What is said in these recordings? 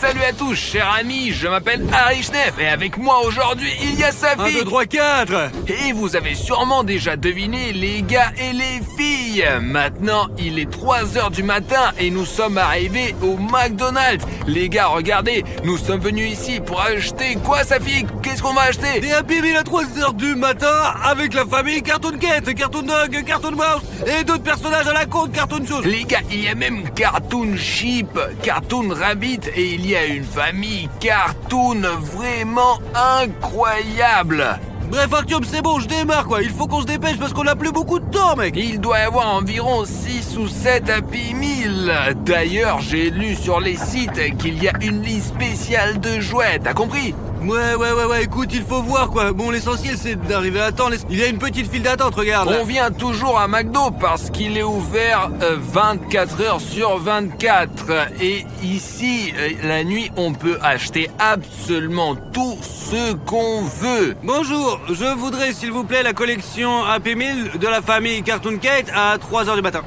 Salut à tous, chers amis, je m'appelle Harry Schneff et avec moi aujourd'hui, il y a Safik. 1, 2, 3, 4. Et vous avez sûrement déjà deviné, les gars et les filles. Maintenant, il est 3h du matin et nous sommes arrivés au McDonald's. Les gars, regardez, nous sommes venus ici pour acheter quoi, Safik? Qu'est-ce qu'on va acheter? Des Happy Meal à 3h du matin avec la famille Cartoon Cat, Cartoon Dog, Cartoon Mouse et d'autres personnages à la con de Cartoon Shoes. Les gars, il y a même Cartoon Sheep, Cartoon Rabbit et il y a une famille Cartoon vraiment incroyable. Bref, Artyom, c'est bon, je démarre quoi. Il faut qu'on se dépêche parce qu'on a plus beaucoup de temps, mec. Il doit y avoir environ 6 ou 7 Happy Meal. D'ailleurs, j'ai lu sur les sites qu'il y a une liste spéciale de jouets, t'as compris? Ouais, écoute, il faut voir quoi. Bon, l'essentiel c'est d'arriver à temps. Il y a une petite file d'attente, regarde. On vient toujours à McDo parce qu'il est ouvert 24 heures sur 24. Et ici, la nuit, on peut acheter absolument tout ce qu'on veut. Bonjour, je voudrais s'il vous plaît la collection Happy Meal de la famille Cartoon Cat à 3h du matin.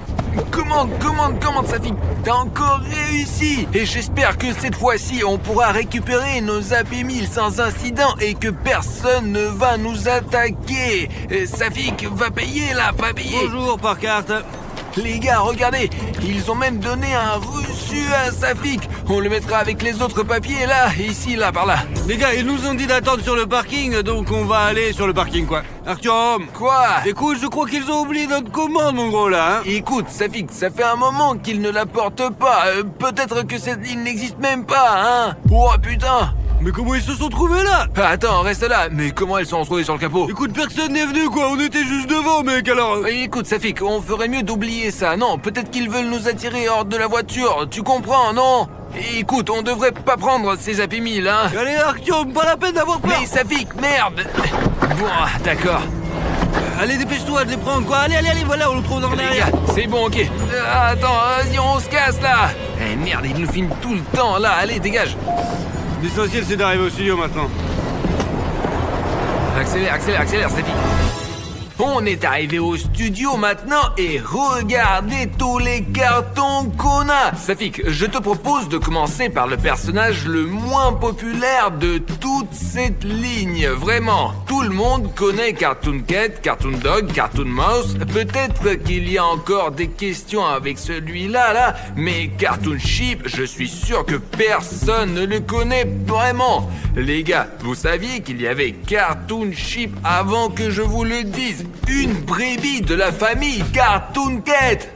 Comment ça fait? T'as encore réussi. Et j'espère que cette fois-ci, on pourra récupérer nos Happy Meal sans incident et que personne ne va nous attaquer. Safik va payer là, pas payer. Bonjour, par carte. Les gars, regardez, ils ont même donné un reçu à Safik. On le mettra avec les autres papiers là, ici, là, par là. Les gars, ils nous ont dit d'attendre sur le parking, donc on va aller sur le parking quoi. Artyom. Quoi? Écoute, je crois qu'ils ont oublié notre commande mon gros là, hein. Écoute, Safik, ça fait un moment qu'ils ne la portent pas. Peut-être que cette ligne n'existe même pas, hein. Oh putain. Mais comment ils se sont trouvés là? Attends, reste là. Mais comment elles sont retrouvées sur le capot? Écoute, personne n'est venu quoi, on était juste devant mec alors. Écoute, Safik, on ferait mieux d'oublier ça. Non, peut-être qu'ils veulent nous attirer hors de la voiture. Tu comprends, non? Écoute, on devrait pas prendre ces Happy Meal, hein. Allez Artyom, pas la peine d'avoir peur. Mais Safik, merde. Bon, d'accord. Allez, dépêche-toi de les prendre quoi. Allez, voilà, on le trouve dans Les l'arrière. gars, c'est bon, ok. Attends, vas-y, on se casse là. Eh merde, il nous filme tout le temps là. Allez, dégage. L'essentiel c'est d'arriver au studio maintenant. Accélère, Safik. On est arrivé au studio maintenant et regardez tous les cartons qu'on a. Safik, je te propose de commencer par le personnage le moins populaire de toute cette ligne. Vraiment, tout le monde connaît Cartoon Cat, Cartoon Dog, Cartoon Mouse. Peut-être qu'il y a encore des questions avec celui-là, là, mais Cartoon Sheep, je suis sûr que personne ne le connaît vraiment. Les gars, vous saviez qu'il y avait Cartoon Sheep avant que je vous le dise? Une brebis de la famille Cartoon Cat.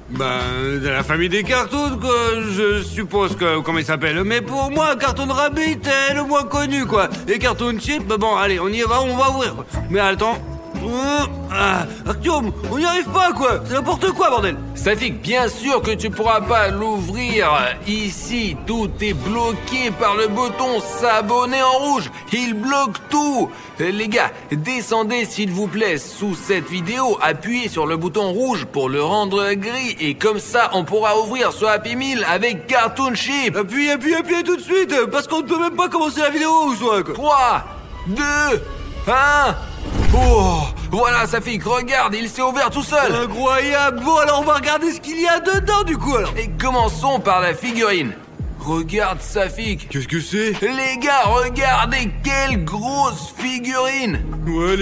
De la famille des cartoons quoi, je suppose que, comment il s'appelle. Mais pour moi, Cartoon Rabbit est le moins connu quoi. Et Cartoon Sheep, bon allez, on y va, on va ouvrir. Mais attends. Artyom, on n'y arrive pas quoi. C'est n'importe quoi bordel. Safik, bien sûr que tu pourras pas l'ouvrir. Ici, tout est bloqué par le bouton s'abonner en rouge. Il bloque tout. Les gars, descendez s'il vous plaît sous cette vidéo, appuyez sur le bouton rouge pour le rendre gris et comme ça on pourra ouvrir ce Happy Meal avec Cartoon Sheep. Appuyez tout de suite parce qu'on ne peut même pas commencer la vidéo ou soit quoi. 3, 2, 1... Oh, voilà Safik, regarde, il s'est ouvert tout seul. Incroyable. Bon alors on va regarder ce qu'il y a dedans du coup alors. Et commençons par la figurine. Regarde Safik. Qu'est-ce que c'est? Les gars, regardez quelle grosse figurine. Ouais,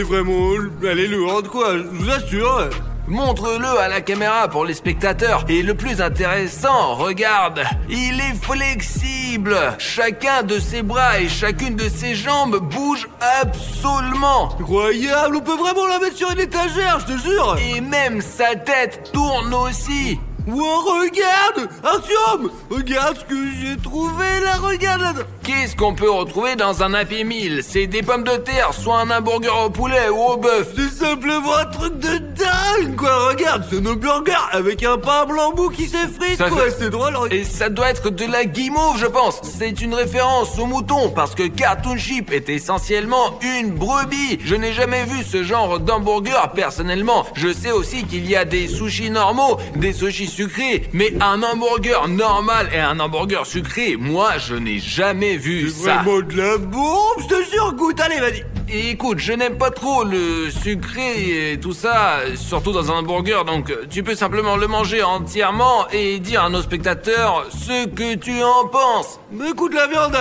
elle est lourde quoi, je vous assure. Montre-le à la caméra pour les spectateurs. Et le plus intéressant, regarde, il est flexible. Chacun de ses bras et chacune de ses jambes bouge absolument. Incroyable, on peut vraiment la mettre sur une étagère, je te jure. Et même sa tête tourne aussi. Wow, regarde Artyom, regarde ce que j'ai trouvé là, regarde là. Qu'est-ce qu'on peut retrouver dans un Happy Meal? C'est des pommes de terre, soit un hamburger au poulet ou au bœuf. C'est simplement un truc de dingue quoi, regarde, c'est un hamburger avec un pain blanc mou qui s'effrite quoi, c'est drôle. Et ça doit être de la guimauve je pense. C'est une référence au mouton parce que Cartoon Sheep est essentiellement une brebis. Je n'ai jamais vu ce genre d'hamburger personnellement. Je sais aussi qu'il y a des sushis normaux, des sushis sucré. Mais un hamburger normal et un hamburger sucré, moi, je n'ai jamais vu C'est ça. vraiment de la bombe, je te jure, goûte, allez, vas-y. Et écoute, je n'aime pas trop le sucré et tout ça, surtout dans un hamburger, donc tu peux simplement le manger entièrement et dire à nos spectateurs ce que tu en penses. Mais écoute, la viande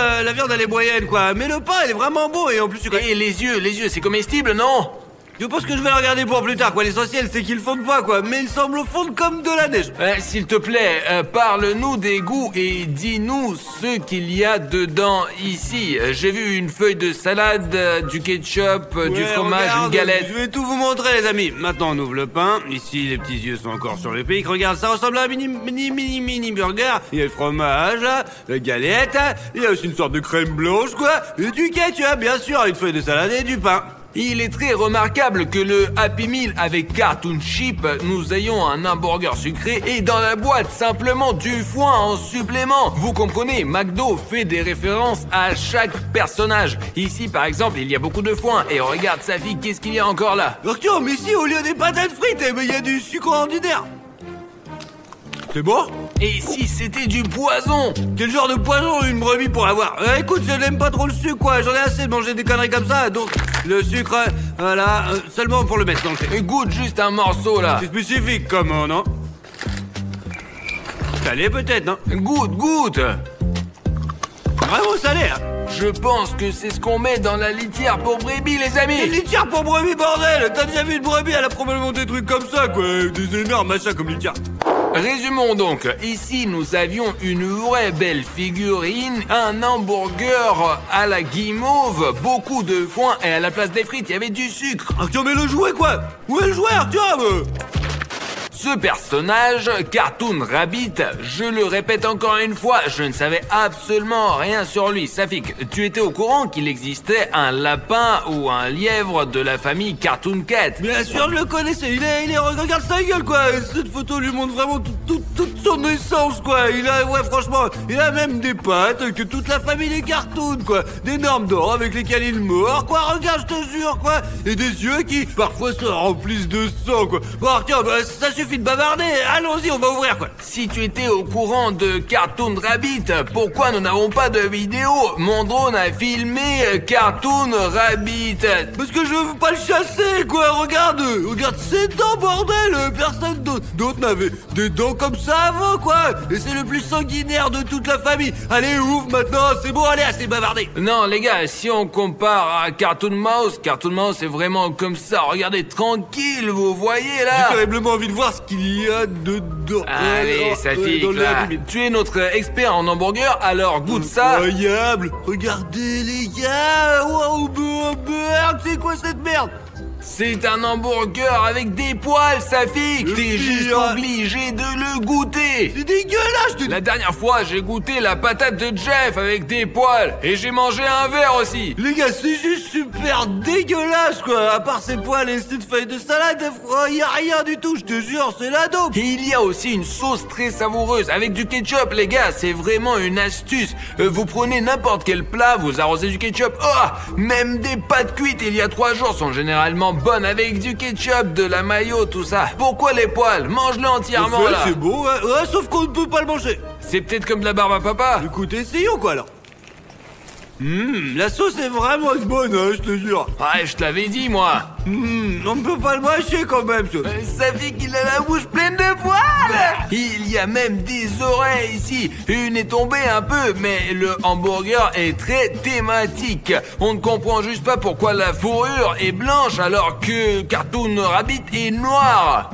elle est moyenne, quoi. Mais le pain, il est vraiment bon et en plus sucré. Et les yeux, c'est comestible, non? Je pense que je vais le regarder pour plus tard, quoi. L'essentiel, c'est qu'ils fondent pas, quoi. Mais ils semblent fondre comme de la neige. S'il te plaît, parle-nous des goûts et dis-nous ce qu'il y a dedans ici. J'ai vu une feuille de salade, du ketchup, du fromage, regarde, une galette. Je vais tout vous montrer, les amis. Maintenant, on ouvre le pain. Ici, les petits yeux sont encore sur le pic. Regarde, ça ressemble à un mini burger. Il y a le fromage, la galette. Il y a aussi une sorte de crème blanche, quoi. Et du ketchup, bien sûr, une feuille de salade et du pain. Il est très remarquable que le Happy Meal avec Cartoon Chip, nous ayons un hamburger sucré et dans la boîte simplement du foin en supplément. Vous comprenez, McDo fait des références à chaque personnage. Ici par exemple, il y a beaucoup de foin et regarde sa fille, qu'est-ce qu'il y a encore là? Arthur, mais ici, au lieu des patates frites, eh ben, il y a du sucre ordinaire. C'est bon? Et si c'était du poison? Quel genre de poison une brebis pour avoir? Écoute, je n'aime pas trop le sucre, quoi. J'en ai assez de manger des conneries comme ça. Donc, le sucre, voilà, seulement pour le mettre dans le thé. Goûte juste un morceau là. C'est spécifique, comment, non? Salé peut-être, non? Goûte. Vraiment salé, hein? Je pense que c'est ce qu'on met dans la litière pour brebis, les amis. Une litière pour brebis, bordel! T'as déjà vu une brebis? Elle a probablement des trucs comme ça, quoi. Des énormes machins comme litière. Résumons donc, ici nous avions une vraie belle figurine, un hamburger à la guimauve, beaucoup de foin et à la place des frites il y avait du sucre. Arthur, mais le jouet quoi? Où est le jouet, Arthur? Ce personnage, Cartoon Rabbit, je le répète encore une fois, je ne savais absolument rien sur lui. Safik, tu étais au courant qu'il existait un lapin ou un lièvre de la famille Cartoon Cat? Bien sûr, je le connaissais, regarde sa gueule quoi. Cette photo lui montre vraiment toute son essence quoi. Ouais franchement, il a même des pattes que toute la famille des cartoons quoi. D'énormes dents avec lesquelles il mord quoi, regarde je te jure quoi. Et des yeux qui parfois se remplissent de sang quoi. Bon Arthur, ça suffit de bavarder, allons-y, on va ouvrir quoi. Si tu étais au courant de Cartoon Rabbit, pourquoi nous n'avons pas de vidéo? Mon drone a filmé Cartoon Rabbit. Parce que je veux pas le chasser quoi, regarde ses dents bordel. Personne d'autre n'avait des dents comme ça avant quoi. Et c'est le plus sanguinaire de toute la famille. Allez ouvre maintenant, c'est bon, allez, assez bavardé. Non les gars, si on compare à Cartoon Mouse est vraiment comme ça, regardez tranquille, vous voyez là. J'ai terriblement envie de voir ce qu'il y a dedans. Allez, Safik, là. Tu es notre expert en hamburger, alors goûte ça. Incroyable. Regardez les gars. Wow, merde, c'est quoi cette merde? C'est un hamburger avec des poils, Safik. T'es juste obligé de le goûter. C'est dégueulasse. La dernière fois, j'ai goûté la patate de Jeff avec des poils. Et j'ai mangé un verre aussi. Les gars, c'est juste super dégueulasse, quoi. À part ces poils et cette feuille de salade, y a rien du tout, je te jure, c'est la dope. Et il y a aussi une sauce très savoureuse avec du ketchup, les gars. C'est vraiment une astuce. Vous prenez n'importe quel plat, vous arrosez du ketchup. Oh, même des pâtes cuites il y a 3 jours sont généralement bonnes avec du ketchup, de la mayo, tout ça. Pourquoi les poils? Mange-le entièrement là. C'est beau, ouais, sauf qu'on ne peut pas le manger. C'est peut-être comme de la barbe à papa. Écoute, essayons quoi alors. La sauce est vraiment bonne, hein, je te jure. Ouais, je te l'avais dit moi. On ne peut pas le mâcher quand même, ça. Safik, il a la bouche pleine de poils. Il y a même des oreilles ici. Une est tombée un peu, mais le hamburger est très thématique. On ne comprend juste pas pourquoi la fourrure est blanche alors que Cartoon Rabbit est noir.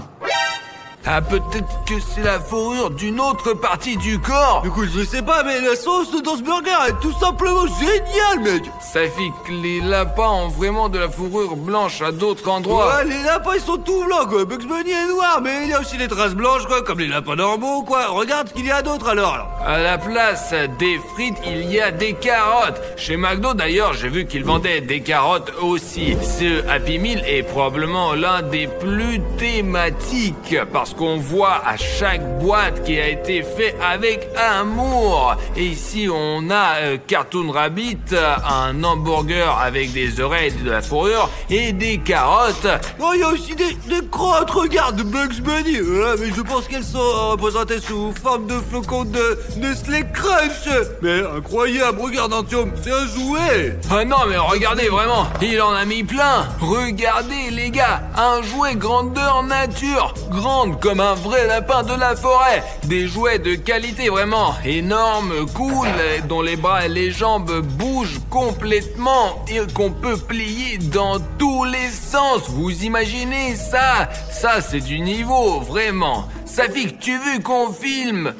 Ah, peut-être que c'est la fourrure d'une autre partie du corps. Écoute, je sais pas, mais la sauce dans ce burger est tout simplement géniale, mec. Safik, les lapins ont vraiment de la fourrure blanche à d'autres endroits. Ouais, les lapins, ils sont tout blancs, quoi. Bugs Bunny est noir, mais il y a aussi des traces blanches, quoi, comme les lapins normaux, quoi. Regarde ce qu'il y a d'autre, alors. À la place des frites, il y a des carottes. Chez McDo, d'ailleurs, j'ai vu qu'ils vendaient des carottes aussi. Ce Happy Meal est probablement l'un des plus thématiques, parce qu'on voit à chaque boîte qui a été fait avec amour. Et ici, on a Cartoon Rabbit, un hamburger avec des oreilles, de la fourrure et des carottes. Oh, il y a aussi des crottes, regarde, de Bugs Bunny. Mais je pense qu'elles sont représentées sous forme de flocons de Nestlé Crunch. Mais incroyable, regarde Artyom, c'est un jouet. Ah non, mais regardez vraiment, il en a mis plein. Regardez les gars, un jouet grandeur nature, grande comme un vrai lapin de la forêt. Des jouets de qualité vraiment énormes, cool, dont les bras et les jambes bougent complètement et qu'on peut plier dans tous les sens. Vous imaginez ça? Ça c'est du niveau, vraiment. Safik, tu veux qu'on filme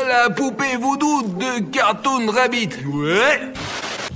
la poupée voodoo de Cartoon Rabbit? Ouais.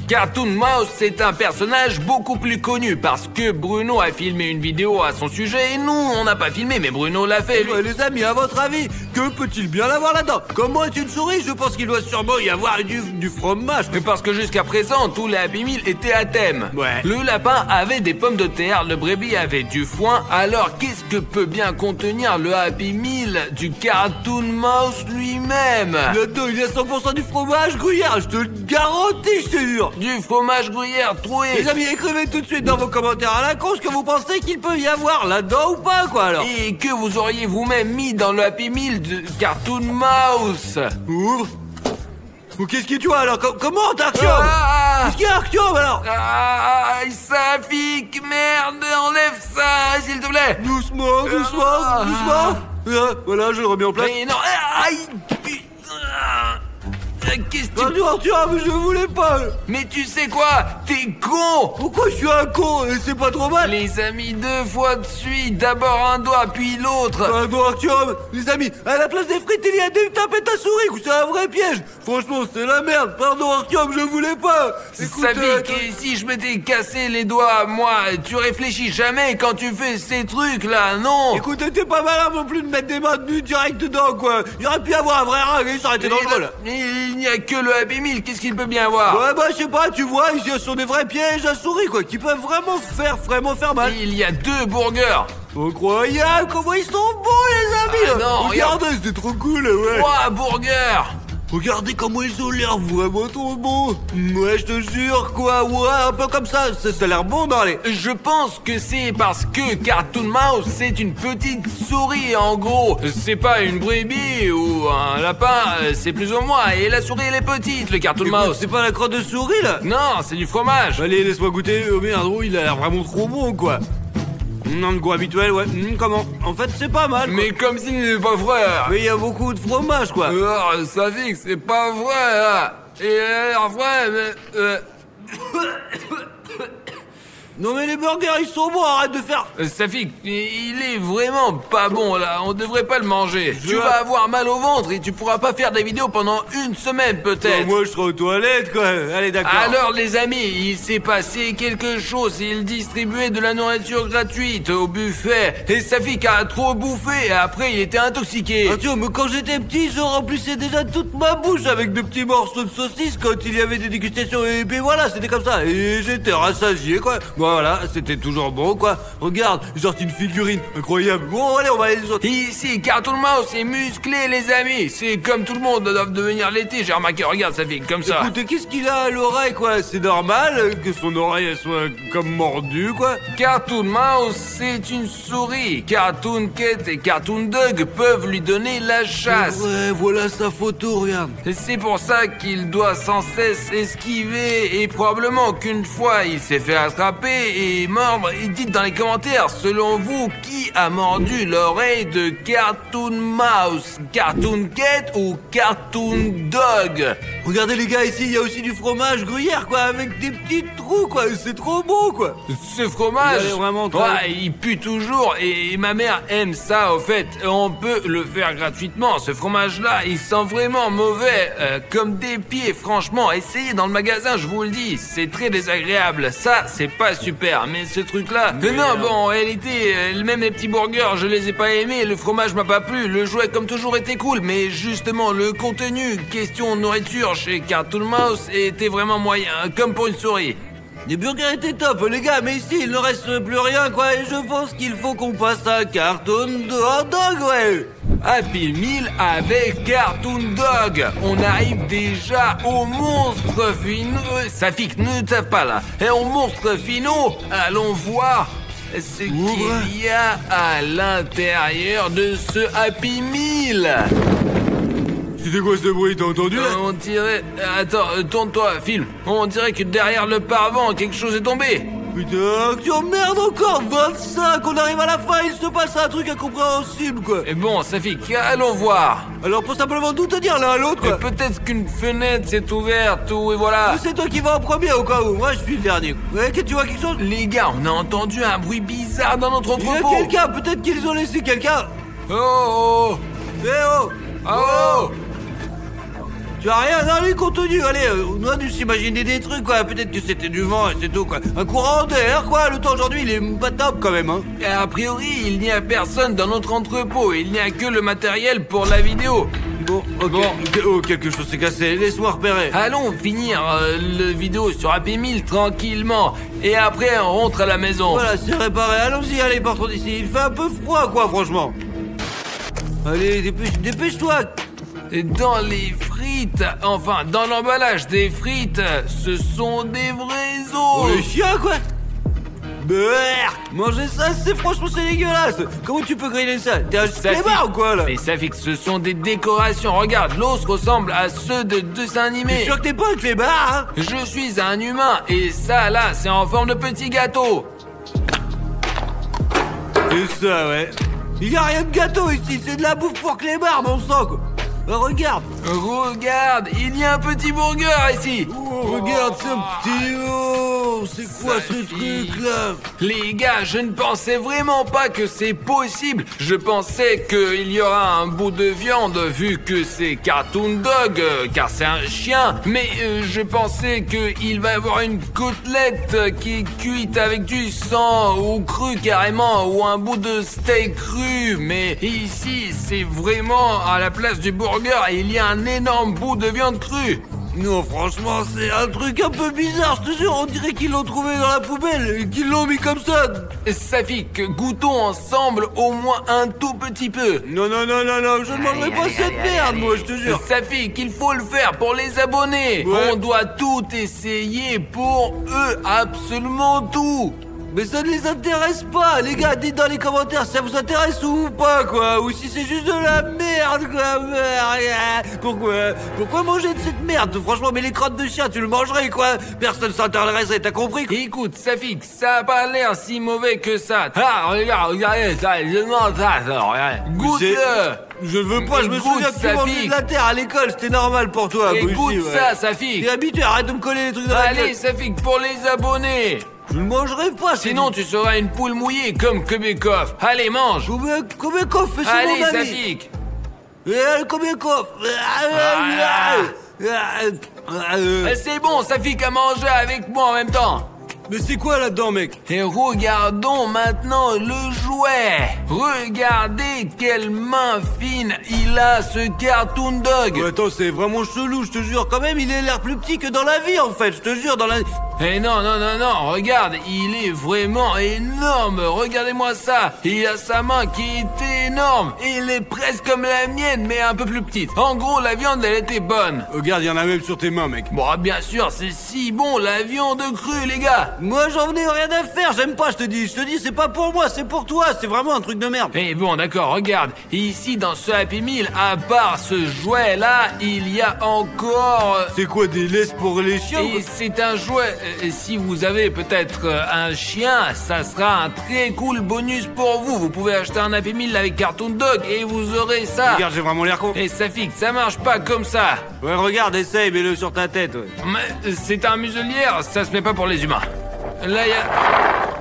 Cartoon Mouse, c'est un personnage beaucoup plus connu parce que Bruno a filmé une vidéo à son sujet et nous, on n'a pas filmé, mais Bruno l'a fait. Ouais, les amis, à votre avis, que peut-il bien avoir là-dedans? Comment est une souris? Je pense qu'il doit sûrement y avoir du fromage. Mais parce que jusqu'à présent, tous les Happy Meal étaient à thème. Ouais. Le lapin avait des pommes de terre, le brebis avait du foin. Alors, qu'est-ce que peut bien contenir le Happy Meal du Cartoon Mouse lui-même? Là-dedans, il y a 100% du fromage gruyère, je te le garantis, je te jure. Du fromage gruyère troué. Les amis, écrivez tout de suite dans vos commentaires à la con ce que vous pensez qu'il peut y avoir là-dedans ou pas, quoi, alors. Et que vous auriez vous-même mis dans le Happy Meal de Cartoon Mouse. Ouvre. Ou qu'est-ce que tu vois, alors? Comment, Artyom? Qu'est-ce qu'il y a, Artyom, alors? Safik, merde, enlève ça, s'il te plaît. Doucement. Voilà, je le remets en place. Mais non, aïe, putain. Qu'est-ce que tu... Artyom, je voulais pas. Mais tu sais quoi? T'es con. Pourquoi je suis un con? Et c'est pas trop mal. Les amis, 2 fois de suite. D'abord un doigt, puis l'autre. Artyom, les amis, à la place des frites, il y a des tapettes à souris. C'est un vrai piège. Franchement, c'est la merde. Pardon, Artyom, je voulais pas. Safik, et si je m'étais cassé les doigts, moi, tu réfléchis jamais quand tu fais ces trucs-là, non? Écoute, t'es pas malin non plus de mettre des mains nues direct dedans, quoi. Il aurait pu y avoir un vrai ring, ça aurait été dangereux, là. Il n'y a que le Happy Meal, qu'est-ce qu'il peut bien avoir? Ouais, bah, je sais pas, tu vois, ici, ce sont des vrais pièges à souris, quoi, qui peuvent vraiment faire mal. Il y a 2 burgers. Incroyable, comment ils sont bons, les amis. Non, regardez, c'était trop cool, ouais. 3 burgers. Regardez comment ils ont l'air vraiment trop bons. Ouais, je te jure, quoi. Ouais, un peu comme ça. Ça a l'air bon dans les... Je pense que c'est parce que Cartoon Mouse, c'est une petite souris, en gros. C'est pas une brebis ou un lapin, c'est plus ou moins. Et la souris, elle est petite, le Cartoon Mouse. C'est pas la crotte de souris, là? Non, c'est du fromage. Allez, laisse-moi goûter. Oh merde, oh, il a l'air vraiment trop bon, quoi. Non, de goût habituel, ouais. Comment? En fait, c'est pas mal, quoi. Mais comme s'il n'est pas vrai. Mais il y a beaucoup de fromage, quoi. Ça dit que c'est pas vrai, là. Et vrai, mais... Non mais les burgers ils sont bons, arrête de faire... Safik, il est vraiment pas bon là, on devrait pas le manger. Tu vas avoir mal au ventre et tu pourras pas faire des vidéos pendant 1 semaine peut-être. Moi je serai aux toilettes quoi, allez d'accord. Alors les amis, il s'est passé quelque chose, il distribuait de la nourriture gratuite au buffet. Et Safik a trop bouffé et après il était intoxiqué. Ah, tu vois, mais quand j'étais petit, je remplissais déjà toute ma bouche avec de petits morceaux de saucisse quand il y avait des dégustations. Et puis voilà, c'était comme ça. Et j'étais rassasié quoi. Bon voilà, c'était toujours bon quoi. Regarde, j'ai sorti une figurine incroyable. Bon allez, on va aller les autres. Ici, Cartoon Mouse est musclé les amis. C'est comme tout le monde doit devenir l'été, j'ai remarqué, regarde Safik, comme ça. Écoute, qu'est-ce qu'il a à l'oreille quoi? C'est normal que son oreille elle soit comme mordue quoi. Cartoon Mouse, c'est une souris. Cartoon Cat et Cartoon Dog peuvent lui donner la chasse. Ouais, voilà sa photo, regarde. C'est pour ça qu'il doit sans cesse esquiver et probablement qu'une fois il s'est fait attraper et mordre. Et dites dans les commentaires, selon vous, qui a mordu l'oreille de Cartoon Mouse? Cartoon Cat ou Cartoon Dog? Regardez les gars, ici il y a aussi du fromage gruyère quoi, avec des petits trous quoi, c'est trop beau quoi. Ce fromage, il est vraiment très... ouais, il pue toujours et ma mère aime ça au fait. On peut le faire gratuitement. Ce fromage là, il sent vraiment mauvais, comme des pieds. Franchement, essayez dans le magasin, je vous le dis, c'est très désagréable. Ça, c'est pas super, mais ce truc là, non, bon, en réalité, même les petits burgers, je les ai pas aimés. Le fromage m'a pas plu. Le jouet, comme toujours, était cool, mais justement, le contenu, question nourriture chez Cartoon Mouse, était vraiment moyen, comme pour une souris. Les burgers étaient top, les gars, mais ici, il ne reste plus rien, quoi, et je pense qu'il faut qu'on passe à un carton de hot dog, ouais. Happy Meal avec Cartoon Dog. On arrive déjà aux monstres finaux. Safik, ne tape pas là. Et aux monstres finaux, allons voir ce qu'il y a à l'intérieur de ce Happy Meal. C'était quoi ce bruit, t'as entendu là? On dirait... Attends, tourne-toi, filme. On dirait que derrière le paravent, quelque chose est tombé. Putain, tu emmerdes encore 25. On arrive à la fin, il se passe un truc incompréhensible, quoi. Et bon, Safik, allons voir. Alors, pour simplement tout te dire l'un à l'autre, quoi. Peut-être qu'une fenêtre s'est ouverte, ou et voilà. C'est toi qui vas en premier au cas où. Moi, je suis le dernier. Ouais, que tu vois quelque chose? Les gars, on a entendu un bruit bizarre dans notre Il y entrepôt. a quelqu'un, peut-être qu'ils ont laissé quelqu'un. Oh, Eh oh. oh. Tu as rien dans les contenus, allez, on doit dû s'imaginer des trucs, quoi. Peut-être que c'était du vent et c'est tout, quoi. Un courant d'air, quoi. Le temps aujourd'hui, il est pas top, quand même, hein. Et a priori, il n'y a personne dans notre entrepôt. Il n'y a que le matériel pour la vidéo. Bon, ok. Oh, quelque chose s'est cassé. Laisse-moi repérer. Allons finir le vidéo sur Happy Meal tranquillement. Et après, on rentre à la maison. Voilà, c'est réparé. Allons-y, allez, partons d'ici. Il fait un peu froid, quoi, franchement. Allez, dépêche-toi. Dans les frites, enfin, dans l'emballage des frites, ce sont des vrais Oh, os. les chiens, quoi. Brrr. Manger ça, franchement, c'est dégueulasse. Comment tu peux griller ça? T'es un clébard ou quoi, là? Mais ça fait que ce sont des décorations. Regarde, l'os ressemble à ceux de dessins T'es animés. sûr que t'es pas un clébard, hein? Je suis un humain et ça là, c'est en forme de petit gâteau. C'est ça, ouais. Il y a rien de gâteau ici, c'est de la bouffe pour clébard, mon sang, quoi. Regarde. Regarde, il y a un petit burger ici. Regarde, c'est un petit... Oh, c'est quoi ce Safi. truc-là? Les gars, je ne pensais vraiment pas que c'est possible. Je pensais qu'il y aura un bout de viande vu que c'est Cartoon Dog, car c'est un chien. Mais je pensais qu'il va y avoir une côtelette qui est cuite avec du sang ou cru carrément, ou un bout de steak cru. Mais ici, c'est vraiment à la place du burger, il y a un énorme bout de viande crue. Non, franchement, c'est un truc un peu bizarre, je te jure. On dirait qu'ils l'ont trouvé dans la poubelle et qu'ils l'ont mis comme ça. Safik, goûtons ensemble au moins un tout petit peu. Non, je ne mangerai pas cette merde, moi, je te jure. Safik, il faut le faire pour les abonnés. Ouais. On doit tout essayer pour eux, absolument tout. Mais ça ne les intéresse pas, les gars. Dites dans les commentaires si ça vous intéresse ou pas, quoi. Ou si c'est juste de la merde, quoi. Pourquoi manger de cette merde? Franchement, mais les crottes de chien, tu le mangerais, quoi. Personne s'intéresserait, t'as compris, quoi. Écoute, Safik, ça a pas l'air si mauvais que ça. Ah, regardez ça, je mange ça, regarde. Goûte-le. Je ne veux pas, je me Goûte, souviens que tu mangeais Safik. de la terre à l'école, c'était normal pour toi. Et moi aussi, goûte ouais. ça, Safik. T'es habitué, arrête de me coller les trucs dans la Allez, gueule. Safik, pour les abonnés. Je ne mangerai pas, Sinon, tu seras une poule mouillée comme Kubekov. Allez, mange. Combien coffre, c'est Allez, mon ami. Safik. Combien coffre. C'est bon, Safik a mangé avec moi en même temps. Mais c'est quoi là-dedans, mec? Et regardons maintenant le jouet. Regardez quelle main fine il a, ce Cartoon Dog. Ouais, attends, c'est vraiment chelou, je te jure. Quand même, il a l'air plus petit que dans la vie, en fait. Je te jure, dans la... Eh non, regarde, il est vraiment énorme. Regardez-moi ça. Il a sa main qui est énorme. Il est presque comme la mienne, mais un peu plus petite. En gros, la viande, elle était bonne. Regarde, il y en a même sur tes mains, mec. Bon, bien sûr, c'est si bon, la viande crue, les gars. Moi, j'en ai rien à faire. J'aime pas, je te dis. Je te dis, c'est pas pour moi, c'est pour toi. C'est vraiment un truc de merde. Eh bon, d'accord, regarde. Ici, dans ce Happy Meal, à part ce jouet-là, il y a encore... C'est quoi, des laisses pour les chiens? Et c'est un jouet. Si vous avez peut-être un chien, ça sera un très cool bonus pour vous. Vous pouvez acheter un Happy Meal avec Cartoon Dog et vous aurez ça. Regarde, j'ai vraiment l'air con. Et ça fixe, ça marche pas comme ça. Ouais, regarde, essaye, mets-le sur ta tête, ouais. Mais c'est un muselière, ça se met pas pour les humains. Là, y a...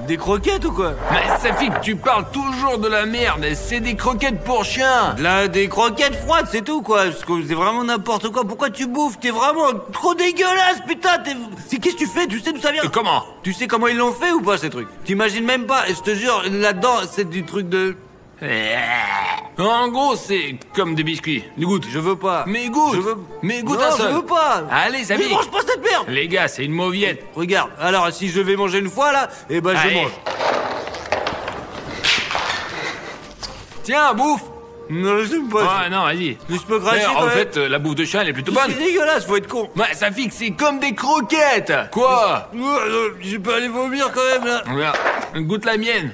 Des croquettes ou quoi? Mais Safik, tu parles toujours de la merde. C'est des croquettes pour chiens. Là, des croquettes froides, c'est tout, quoi. C'est vraiment n'importe quoi. Pourquoi tu bouffes? T'es vraiment trop dégueulasse, putain. Qu'est-ce que tu fais? Tu sais d'où ça vient? Comment? Tu sais comment ils l'ont fait ou pas, ces trucs? T'imagines même pas. Et je te jure, là-dedans, c'est du truc de... En gros, c'est comme des biscuits. Goûte, je veux pas. Mais goûte. Je veux... Mais goûte non, un seul. je veux pas. Allez, ça Mais mange pas cette merde. Les gars, c'est une mauviette. Regarde, alors si je vais manger une fois là, eh ben je Allez. mange. Tiens, bouffe. Non, j'aime pas. Ah non, vas-y. Mais je peux cracher En quand même. fait, la bouffe de chien, elle est plutôt bonne. C'est dégueulasse, faut être con. Ouais, ça fixe, c'est comme des croquettes. Quoi? Je peux aller vomir quand même là. Regarde, goûte la mienne.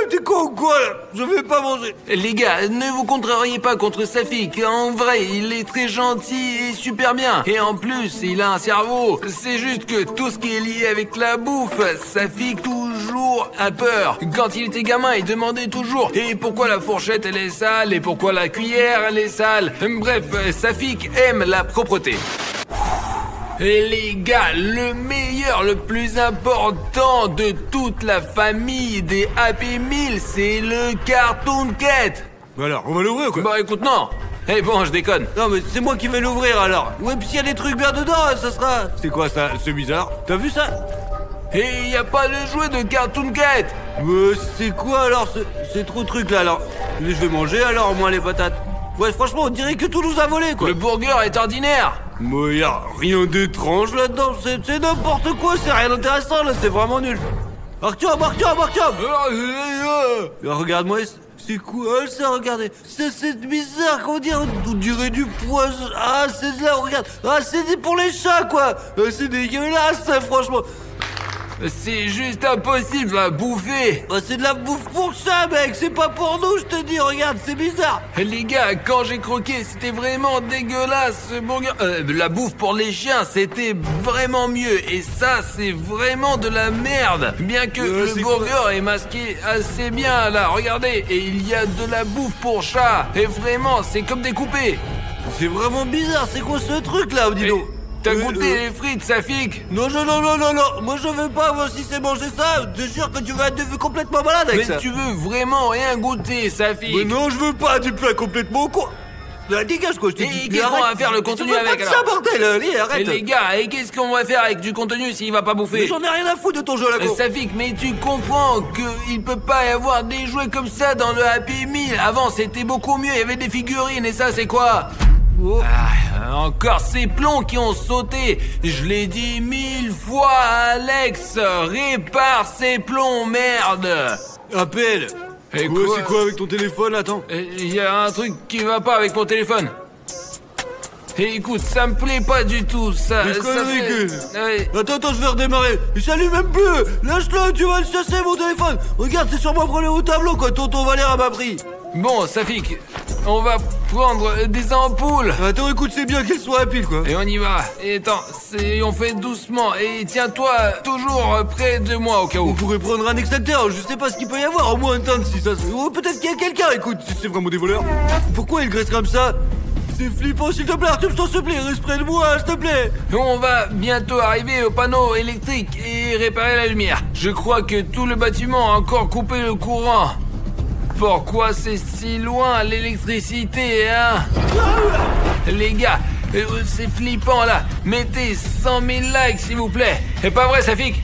T'es con ou quoi là? Je vais pas manger. Les gars, ne vous contrariez pas contre Safik. En vrai, il est très gentil et super bien. Et en plus, il a un cerveau. C'est juste que tout ce qui est lié avec la bouffe, Safik toujours a peur. Quand il était gamin, il demandait toujours « Et pourquoi la fourchette elle est sale? Et pourquoi la cuillère elle est sale ?» Bref, Safik aime la propreté. Et les gars, le meilleur, le plus important de toute la famille des Happy Meal, c'est le Cartoon Cat. Alors, on va l'ouvrir quoi? Bah écoute, non. Eh bon, je déconne. Non mais c'est moi qui vais l'ouvrir alors. Ouais, puis s'il y a des trucs bien dedans, ça sera... C'est quoi ça? C'est bizarre. T'as vu ça? Et y a pas le jouet de Cartoon Cat. C'est quoi alors ces trop trucs là alors? Je vais manger alors moi les patates. Ouais, franchement, on dirait que tout nous a volé quoi. Le burger est ordinaire. Mais y a rien d'étrange là-dedans, c'est n'importe quoi, c'est rien d'intéressant là, c'est vraiment nul. Artyom. Regarde-moi, c'est quoi ça, regardez. C'est bizarre, comment dire, on dirait du poison. Ah, c'est de là, regarde. Ah, c'est pour les chats quoi. C'est dégueulasse ça, franchement. C'est juste impossible à bouffer. C'est de la bouffe pour ça, mec, c'est pas pour nous, je te dis, regarde, c'est bizarre. Les gars, quand j'ai croqué, c'était vraiment dégueulasse ce burger. La bouffe pour les chiens, c'était vraiment mieux. Et ça, c'est vraiment de la merde. Bien que le burger est masqué assez bien là, regardez. Et il y a de la bouffe pour chat. Et vraiment, c'est comme découpé. C'est vraiment bizarre, c'est quoi ce truc là, dis donc? T'as goûté les frites, Safik? Non, moi je veux pas, moi si c'est manger ça, je te jure que tu vas être complètement malade avec ça. Mais tu veux vraiment rien goûter, Safik? Mais non, je veux pas, tu peux complètement con. Dégage quoi, je te dis. Et qu'est-ce qu'on va faire le contenu avec alors? Ça bordel, allez, arrête. Et les gars, et qu'est-ce qu'on va faire avec du contenu s'il va pas bouffer? Mais j'en ai rien à foutre de ton jeu là, con. Safik, mais tu comprends qu'il peut pas y avoir des jouets comme ça dans le Happy Meal. Avant c'était beaucoup mieux, il y avait des figurines et ça c'est quoi? Ah, encore ces plombs qui ont sauté. Je l'ai dit 1000 fois, Alex. Répare ces plombs, merde. Appelle. Et c'est quoi avec ton téléphone, attends? Il y a un truc qui va pas avec mon téléphone. Et écoute, ça me plaît pas du tout, ça. Mais quoi, Ouais. Attends, je vais redémarrer. Il s'allume même plus. Lâche-le, tu vas le chasser mon téléphone. Regarde, c'est sûrement un problème au tableau quoi. Tonton Valère m'a pris. Bon, Safik, on va prendre des ampoules. Attends, écoute, c'est bien qu'elles soient à pile, quoi. Et on y va. Et attends, on fait doucement. Et tiens-toi toujours près de moi au cas où. On pourrait prendre un extincteur, je sais pas ce qu'il peut y avoir, au moins entendre si ça se... Oh, peut-être qu'il y a quelqu'un, écoute, si c'est vraiment des voleurs. Pourquoi ils graissent comme ça? C'est flippant, s'il te plaît, Arthur, s'il te plaît, reste près de moi, s'il te plaît. On va bientôt arriver au panneau électrique et réparer la lumière. Je crois que tout le bâtiment a encore coupé le courant. Pourquoi c'est si loin l'électricité, hein? Les gars, c'est flippant là. Mettez 100 000 likes s'il vous plaît. C'est pas vrai, Safik?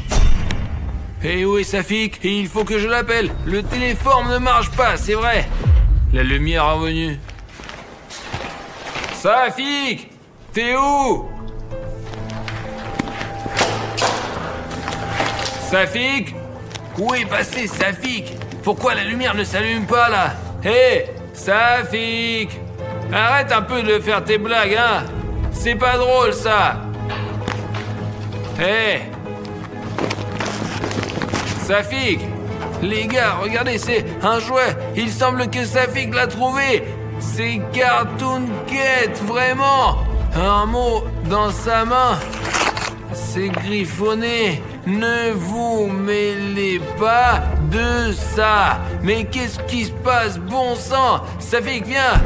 Eh oui, Safik, il faut que je l'appelle. Le téléphone ne marche pas, c'est vrai. La lumière est revenue. Safik, t'es où? Safik? Où est passé Safik? Pourquoi la lumière ne s'allume pas là? Hé, Safik! Arrête un peu de faire tes blagues, hein? C'est pas drôle ça! Hé! Safik! Les gars, regardez, c'est un jouet! Il semble que Safik l'a trouvé! C'est Cartoon Cat, vraiment! Un mot dans sa main! C'est griffonné! Ne vous mêlez pas de ça. Mais qu'est-ce qui se passe, bon sang? Safik, viens.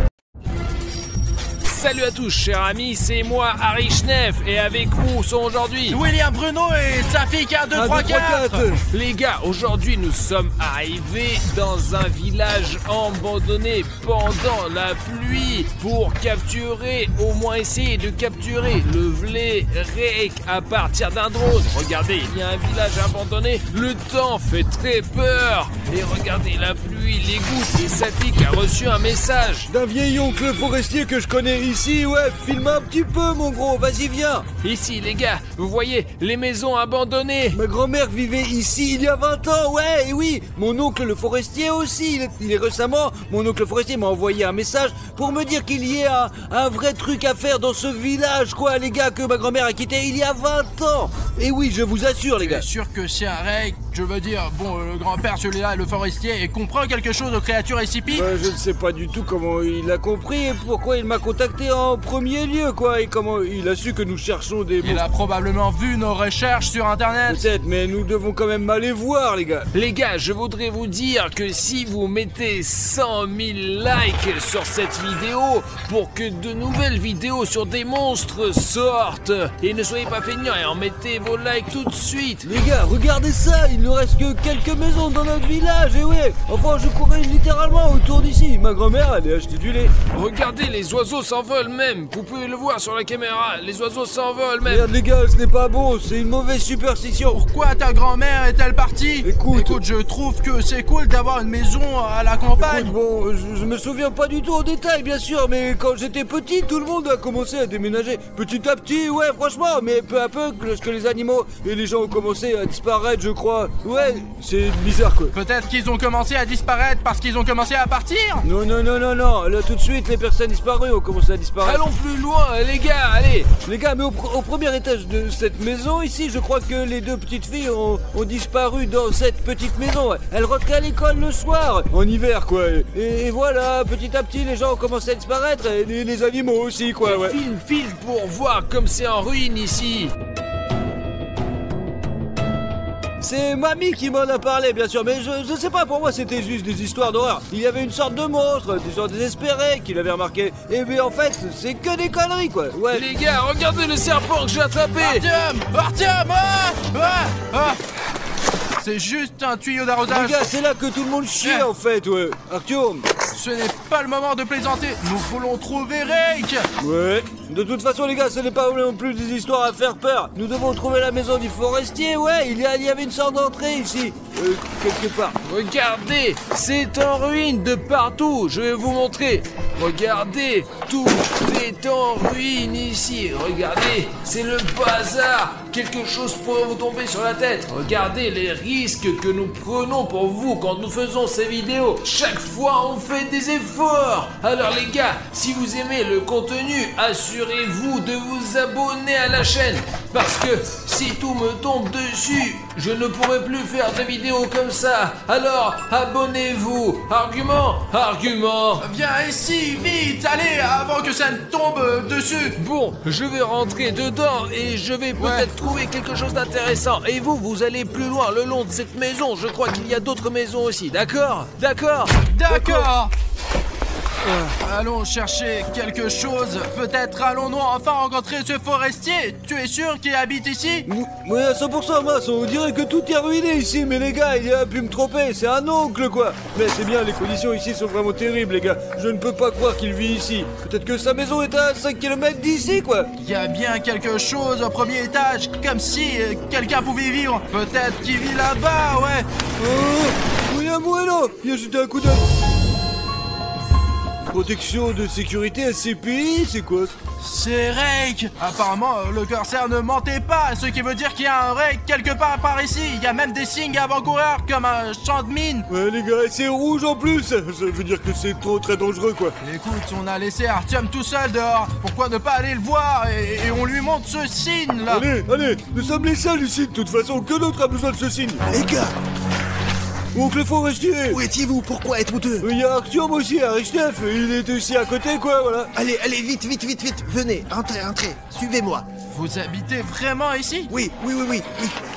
Salut à tous, chers amis, c'est moi, Harry Schneff, et avec vous sont aujourd'hui William Bruno et Safik 1, 2, 3, 4. Les gars, aujourd'hui nous sommes arrivés dans un village abandonné pendant la pluie pour capturer, au moins essayer de capturer le vrai Rake à partir d'un drone. Regardez, il y a un village abandonné, le temps fait très peur. Et regardez la pluie, les gouttes, et Safik a reçu un message d'un vieil oncle forestier que je connais ici, ouais, filme un petit peu mon gros, vas-y viens. Ici les gars, vous voyez les maisons abandonnées. Ma grand-mère vivait ici il y a 20 ans, ouais, et oui, mon oncle le forestier aussi, il est récemment, mon oncle forestier m'a envoyé un message pour me dire qu'il y a un vrai truc à faire dans ce village, quoi, les gars, que ma grand-mère a quitté il y a 20 ans. Et oui, je vous assure les gars. Je suis sûr que c'est un Rake, je veux dire, bon, le grand-père celui-là, le forestier, et comprend quelque chose aux créatures SCP. Je ne sais pas du tout comment il a compris et pourquoi il m'a contacté en premier lieu, quoi, et comment il a su que nous cherchons des... Il a probablement vu nos recherches sur internet. Peut-être, mais nous devons quand même aller voir, les gars. Les gars, je voudrais vous dire que si vous mettez 100 000 likes sur cette vidéo pour que de nouvelles vidéos sur des monstres sortent, et ne soyez pas feignants et en mettez vos likes tout de suite. Les gars, regardez ça, il ne reste que quelques maisons dans notre village, et ouais, enfin je courais littéralement autour d'ici. Ma grand-mère allait acheter du lait. Regardez, les oiseaux s'envolent même, vous pouvez le voir sur la caméra, les oiseaux s'envolent même. Regarde les gars, ce n'est pas bon, c'est une mauvaise superstition. Pourquoi ta grand-mère est-elle partie? Écoute, je trouve que c'est cool d'avoir une maison à la campagne. Écoute, bon, je me souviens pas du tout au détail, bien sûr, mais quand j'étais petit, tout le monde a commencé à déménager. Petit à petit, ouais, franchement, mais peu à peu, lorsque les animaux et les gens ont commencé à disparaître, je crois. Ouais, c'est bizarre, quoi. Peut-être qu'ils ont commencé à disparaître parce qu'ils ont commencé à partir. Non, non, non, non, non, là tout de suite, les personnes disparues ont commencé à disparaître. Allons plus loin, les gars, allez. Les gars, mais au premier étage de cette maison ici, je crois que les deux petites filles ont disparu dans cette petite maison. Elles rentraient à l'école le soir, en hiver, quoi. Et voilà, petit à petit, les gens ont commencé à disparaître, et les animaux aussi, quoi, ouais. File pour voir comme c'est en ruine ici. C'est mamie qui m'en a parlé, bien sûr, mais je sais pas, pour moi c'était juste des histoires d'horreur. Il y avait une sorte de monstre, des gens désespérés qui l'avaient remarqué. Et mais en fait, c'est que des conneries, quoi. Ouais. Les gars, regardez le serpent que j'ai attrapé. Artyom, c'est juste un tuyau d'arrosage. Les gars, c'est là que tout le monde chie, en fait, ouais. Artyom, ce n'est pas le moment de plaisanter. Nous voulons trouver Rake. Ouais. De toute façon, les gars, ce n'est pas non plus des histoires à faire peur. Nous devons trouver la maison du forestier, ouais. Il y avait une sorte d'entrée ici, quelque part. Regardez, c'est en ruine de partout. Je vais vous montrer. Regardez, tout est en ruine ici. Regardez, c'est le bazar. Quelque chose pourrait vous tomber sur la tête. Regardez les risques que nous prenons pour vous quand nous faisons ces vidéos. Chaque fois, on fait des efforts. Alors les gars, si vous aimez le contenu, assurez-vous de vous abonner à la chaîne. Parce que si tout me tombe dessus, je ne pourrai plus faire de vidéos comme ça. Alors, abonnez-vous. Argument. Viens ici, vite, allez, avant que ça ne tombe dessus. Bon, je vais rentrer dedans et je vais peut-être trouver quelque chose d'intéressant. Et vous allez plus loin le long de cette maison. Je crois qu'il y a d'autres maisons aussi, d'accord? D'accord. Allons chercher quelque chose. Peut-être allons-nous enfin rencontrer ce forestier. Tu es sûr qu'il habite ici? Oui, à 100%, Mas. On dirait que tout est ruiné ici. Mais les gars, il a pu me tromper. C'est un oncle, quoi. Mais c'est bien, les conditions ici sont vraiment terribles, les gars. Je ne peux pas croire qu'il vit ici. Peut-être que sa maison est à 5 km d'ici, quoi. Il y a bien quelque chose au premier étage. Comme si quelqu'un pouvait y vivre. Peut-être qu'il vit là-bas, ouais. Oh, oui, bueno. Viens jeter un coup d'œil. Protection de sécurité SCPI, c'est quoi ça? C'est Rake. Apparemment, le corsaire ne mentait pas, ce qui veut dire qu'il y a un Rake quelque part par ici. Il y a même des signes avant-coureurs comme un champ de mine. Ouais les gars, c'est rouge en plus. Ça veut dire que c'est très dangereux, quoi. Écoute, on a laissé Artyom tout seul dehors. Pourquoi ne pas aller le voir et on lui montre ce signe là? Allez, nous sommes les seuls ici de toute façon. Que d'autre a besoin de ce signe? Les gars, Oncle Forestier. Où étiez-vous? Pourquoi êtes-vous deux? Il y a Artyom aussi, Arichnev, il est aussi à côté, quoi, voilà. Allez, vite. Venez, entrez. Suivez-moi. Vous habitez vraiment ici? Oui.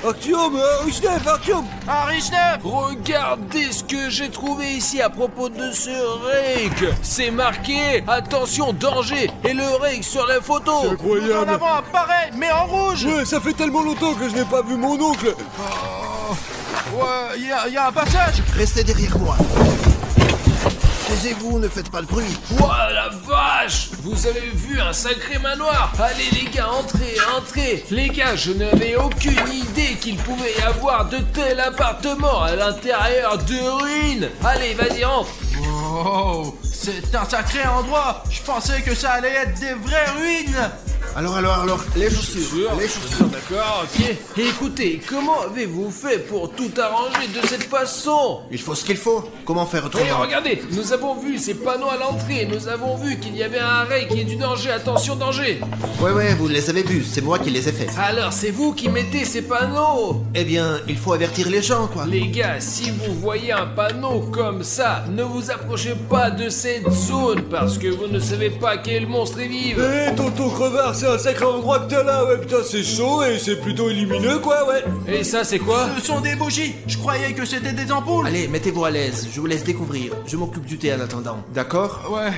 Artyom, Arichnev, Artyom. Arichnev! Regardez ce que j'ai trouvé ici à propos de ce rake. C'est marqué « Attention, danger » et le rake sur la photo. C'est Nous en incroyable. avons un pareil, mais en rouge! Ouais, ça fait tellement longtemps que je n'ai pas vu mon oncle. Ouais, il y a un passage! Restez derrière moi. Taisez-vous, ne faites pas de bruit. Ouah la vache! Vous avez vu un sacré manoir? Allez les gars, entrez! Les gars, je n'avais aucune idée qu'il pouvait y avoir de tels appartements à l'intérieur de ruines. Allez, vas-y, entre! Oh, c'est un sacré endroit! Je pensais que ça allait être des vraies ruines! Alors, les chaussures. D'accord, ok. Et écoutez, comment avez-vous fait pour tout arranger de cette façon? Il faut ce qu'il faut. Comment faire Et autrement? regardez, nous avons vu ces panneaux à l'entrée, nous avons vu qu'il y avait un rake qui est du danger, attention danger. Ouais, vous les avez vus, c'est moi qui les ai faits. Alors c'est vous qui mettez ces panneaux. Eh bien, il faut avertir les gens, quoi. Les gars, si vous voyez un panneau comme ça, ne vous approchez pas de cette zone parce que vous ne savez pas quel monstre y vive. Eh, tonton crevard, c'est un sacré endroit que t'as là, ouais, putain, c'est chaud et c'est plutôt lumineux, quoi, ouais. Et ça c'est quoi? Ce sont des bougies! Je croyais que c'était des ampoules! Allez, mettez-vous à l'aise, je vous laisse découvrir. Je m'occupe du thé en attendant, d'accord? Ouais,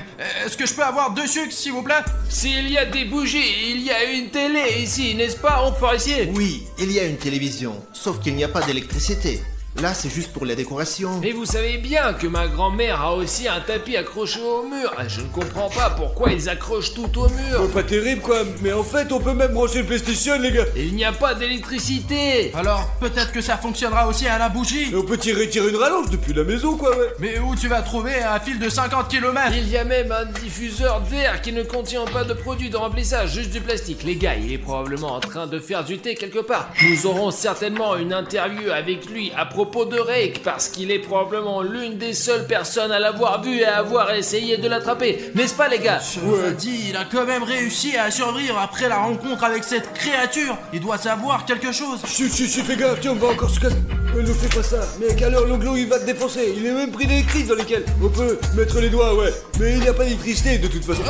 est-ce que je peux avoir 2 sucres, s'il vous plaît? S'il y a des bougies, il y a une télé ici, n'est-ce pas, oncle Forestier? Oui, il y a une télévision, sauf qu'il n'y a pas d'électricité. Là, c'est juste pour la décoration. Et vous savez bien que ma grand-mère a aussi un tapis accroché au mur. Je ne comprends pas pourquoi ils accrochent tout au mur. Pas terrible, quoi, mais en fait, on peut même brancher le PlayStation, les gars. Il n'y a pas d'électricité. Alors, peut-être que ça fonctionnera aussi à la bougie! Et on peut tirer une rallonge depuis la maison, quoi, ouais. Mais où tu vas trouver un fil de 50 km? Il y a même un diffuseur d'air qui ne contient pas de produit de remplissage, juste du plastique. Les gars, il est probablement en train de faire du thé quelque part. Nous aurons certainement une interview avec lui à propos de Rake, parce qu'il est probablement l'une des seules personnes à l'avoir vu et à avoir essayé de l'attraper. N'est-ce pas, les gars? Ouais. Dit, il a quand même réussi à survivre après la rencontre avec cette créature. Il doit savoir quelque chose. Chut, fais gaffe, tiens, on va encore se casser. Ne fais pas ça, mec, alors l'onglo il va te défoncer. Il est même pris des crises dans lesquelles on peut mettre les doigts, ouais. Mais il n'y a pas d'électricité de toute façon.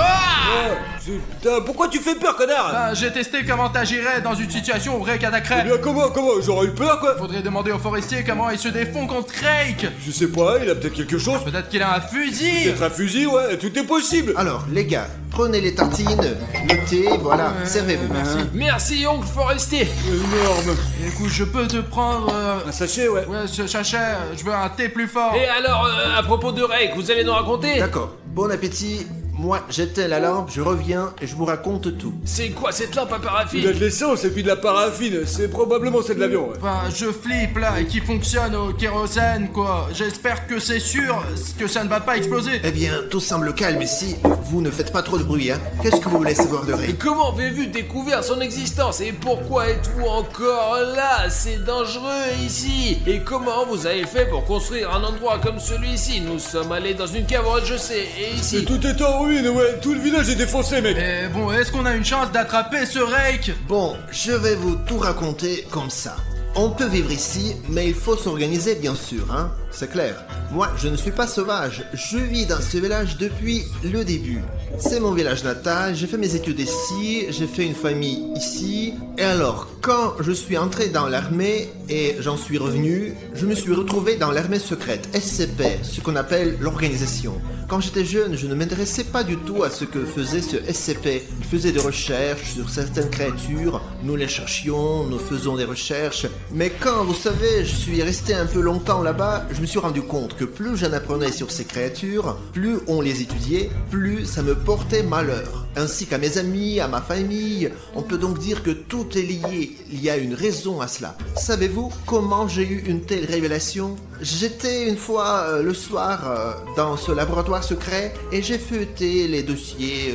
Putain, pourquoi tu fais peur, connard? Ben, j'ai testé comment t'agirais dans une situation où Rake Eh attaquerait. bien, comment? J'aurais eu peur, quoi. Faudrait demander au forestier comment il se défend contre Rake. Je sais pas, il a peut-être quelque chose. Peut-être qu'il a un fusil. Peut-être un fusil, ouais, tout est possible. Alors, les gars, prenez les tartines, le thé, voilà, servez-vous. Merci, oncle Forestier. Énorme. Écoute, je peux te prendre... Un sachet, ouais. Ouais, ce sachet, je veux un thé plus fort. Et alors, à propos de Rake, vous allez nous raconter? D'accord, bon appétit. Moi, j'éteins la lampe, je reviens et je vous raconte tout. C'est quoi cette lampe à Il a paraffine? de l'essence et puis de la paraffine. C'est probablement celle de l'avion, ouais. Enfin, je flippe là, et qui fonctionne au kérosène, quoi. J'espère que c'est sûr, que ça ne va pas exploser. Eh bien, tout semble calme ici. Vous ne faites pas trop de bruit, hein. Qu'est-ce que vous voulez savoir de Et Rake? comment avez-vous découvert son existence? Et pourquoi êtes-vous encore là? C'est dangereux ici. Et comment vous avez fait pour construire un endroit comme celui-ci? Nous sommes allés dans une cave au rez-de-chaussée. Et Et ici... tout est en ruine, ouais. Tout le village est défoncé, mec. Et bon, est-ce qu'on a une chance d'attraper ce Rake? Bon, je vais vous tout raconter comme ça. On peut vivre ici, mais il faut s'organiser bien sûr, hein. C'est clair. Moi, je ne suis pas sauvage. Je vis dans ce village depuis le début. C'est mon village natal, j'ai fait mes études ici, j'ai fait une famille ici. Et alors, quand je suis entré dans l'armée et j'en suis revenu, je me suis retrouvé dans l'armée secrète, SCP, ce qu'on appelle l'organisation. Quand j'étais jeune, je ne m'intéressais pas du tout à ce que faisait ce SCP. Il faisait des recherches sur certaines créatures, nous les cherchions, nous faisons des recherches. Mais quand, vous savez, je suis resté un peu longtemps là-bas, je me suis rendu compte que plus j'en apprenais sur ces créatures, plus on les étudiait, plus ça me portait malheur. Ainsi qu'à mes amis, à ma famille, on peut donc dire que tout est lié, il y a une raison à cela. Savez-vous comment j'ai eu une telle révélation? J'étais une fois le soir dans ce laboratoire secret et j'ai feuilleté les dossiers